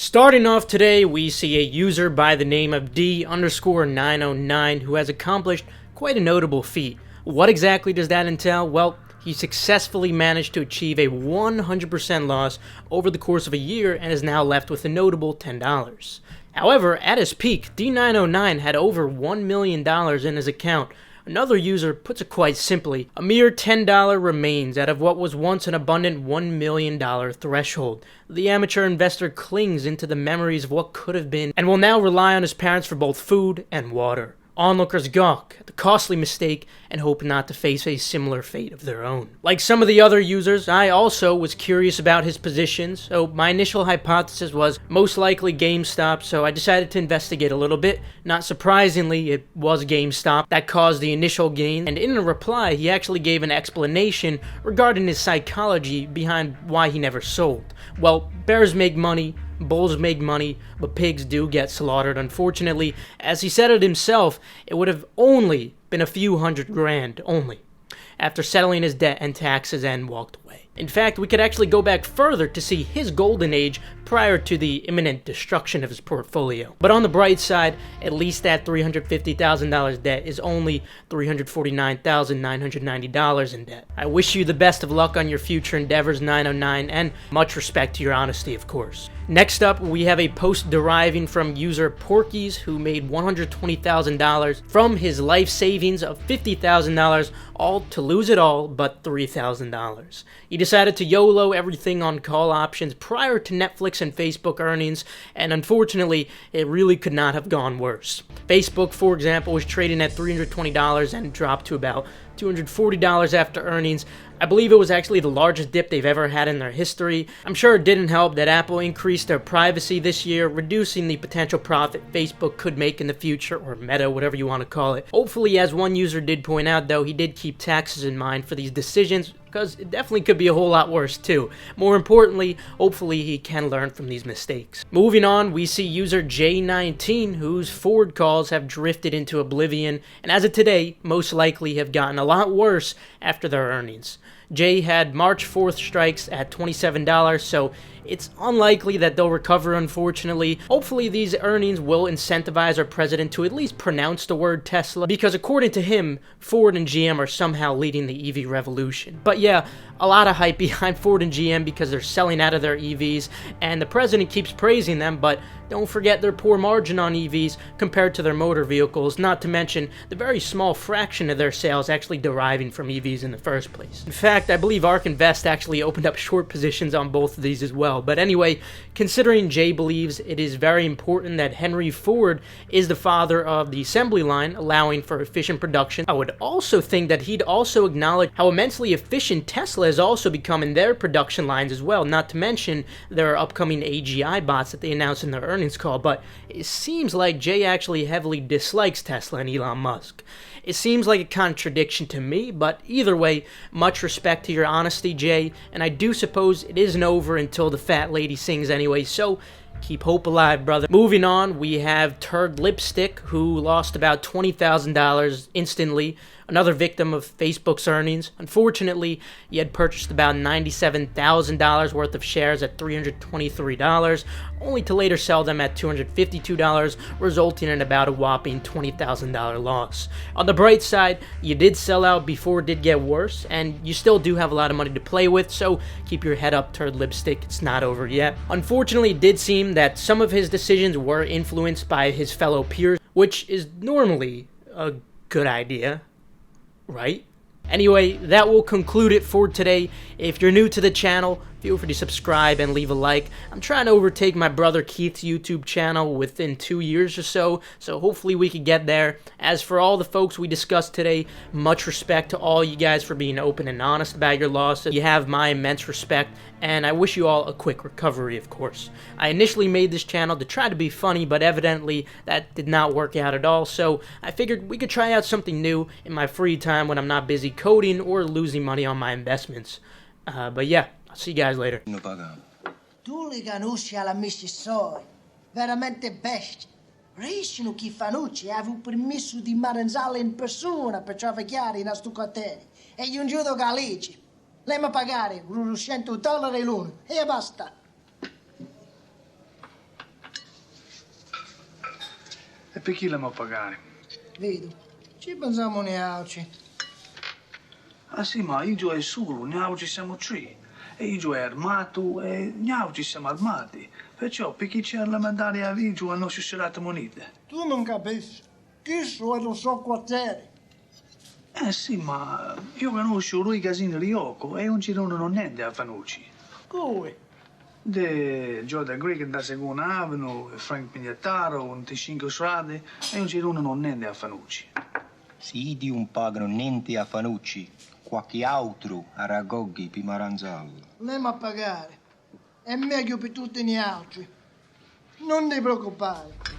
Starting off today, we see a user by the name of D_909 who has accomplished quite a notable feat. What exactly does that entail? Well, he successfully managed to achieve a 100% loss over the course of a year and is now left with a notable $10. However, at his peak, D909 had over $1 million in his account. Another user puts it quite simply, a mere $10 remains out of what was once an abundant $1 million threshold. The amateur investor clings into the memories of what could have been and will now rely on his parents for both food and water. Onlookers gawk at the costly mistake and hope not to face a similar fate of their own. Like some of the other users, I also was curious about his positions, so my initial hypothesis was most likely GameStop, so I decided to investigate a little bit. Not surprisingly, it was GameStop that caused the initial gain, and in a reply, he actually gave an explanation regarding his psychology behind why he never sold. Well, bears make money, bulls make money, but pigs do get slaughtered. Unfortunately, as he said it himself, it would have only been a few $100,000 only, after settling his debt and taxes, and walked away. In fact, we could actually go back further to see his golden age prior to the imminent destruction of his portfolio. But on the bright side, at least that $350,000 debt is only $349,990 in debt. I wish you the best of luck on your future endeavors, 909, and much respect to your honesty, of course. Next up, we have a post deriving from user Porkies, who made $120,000 from his life savings of $50,000, all to lose it all but $3,000. He decided to YOLO everything on call options prior to Netflix and Facebook earnings, and unfortunately, it really could not have gone worse. Facebook, for example, was trading at $320 and dropped to about $240 after earnings. I believe it was actually the largest dip they've ever had in their history. I'm sure it didn't help that Apple increased their privacy this year, reducing the potential profit Facebook could make in the future, or Meta, whatever you want to call it. Hopefully, as one user did point out though, he did keep taxes in mind for these decisions, because it definitely could be a whole lot worse too. More importantly, hopefully he can learn from these mistakes. Moving on, we see user J19, whose forward calls have drifted into oblivion, and as of today, most likely have gotten a lot worse after their earnings. Jay had March 4th strikes at $27, so it's unlikely that they'll recover, unfortunately. Hopefully these earnings will incentivize our president to at least pronounce the word Tesla, because according to him, Ford and GM are somehow leading the EV revolution. But yeah, a lot of hype behind Ford and GM because they're selling out of their EVs, and the president keeps praising them, but don't forget their poor margin on EVs compared to their motor vehicles, not to mention the very small fraction of their sales actually deriving from EVs in the first place. In fact, I believe ARK Invest actually opened up short positions on both of these as well. But anyway, considering Jay believes it is very important that Henry Ford is the father of the assembly line, allowing for efficient production, I would also think that he'd also acknowledge how immensely efficient Tesla has also become in their production lines as well, not to mention their upcoming AGI bots that they announced in their earnings call. But it seems like Jay actually heavily dislikes Tesla and Elon Musk. It seems like a contradiction to me, but either way, much respect to your honesty, Jay, and I do suppose it isn't over until the fat lady sings anyway, so keep hope alive, brother. Moving on, we have Turd Lipstick, who lost about $20,000 instantly, another victim of Facebook's earnings. Unfortunately, he had purchased about $97,000 worth of shares at $323, only to later sell them at $252, resulting in about a whopping $20,000 loss. On the bright side, you did sell out before it did get worse, and you still do have a lot of money to play with, so keep your head up, Turd Lipstick, it's not over yet. Unfortunately, it did seem that some of his decisions were influenced by his fellow peers, which is normally a good idea, right? Anyway, that will conclude it for today. If you're new to the channel, feel free to subscribe and leave a like. I'm trying to overtake my brother Keith's YouTube channel within 2 years or so hopefully we could get there. As for all the folks we discussed today, much respect to all you guys for being open and honest about your losses. You have my immense respect, and I wish you all a quick recovery, of course. I initially made this channel to try to be funny, but evidently that did not work out at all, so I figured we could try out something new in my free time when I'm not busy coding or losing money on my investments. But yeah, I'll see you guys later. Tu li conosci alla Mississoi, veramente bestia. Riescono chi fanucci avevo permesso di mangiare in persona per travagliare in sto quartiere. E gli un giudo Galici. Lei mi pagare $100 l'uno e basta. per chi la può pagare? Vedo, ci pensiamo neanche. Ah sì, ma io è solo, noi ci siamo tre. E io è armato e noi ci siamo armati. Perciò, per chi c'è la medaglia a io non ci sarà moneta. Tu non capisci. Chi so è lo so quartiere. Eh sì, ma io conosco lui Casino Rioco e un girone non è da Fanucci. Come? De Jordan Greek da Seconda Avenue, Frank Pignataro, 25 strade e un girone non è da Fanucci. Si di un pagano niente a Fanucci, qualche altro a Ragoghi per Maranzallo. Andiamo a pagare. È meglio per tutti gli altri. Non ti preoccupare.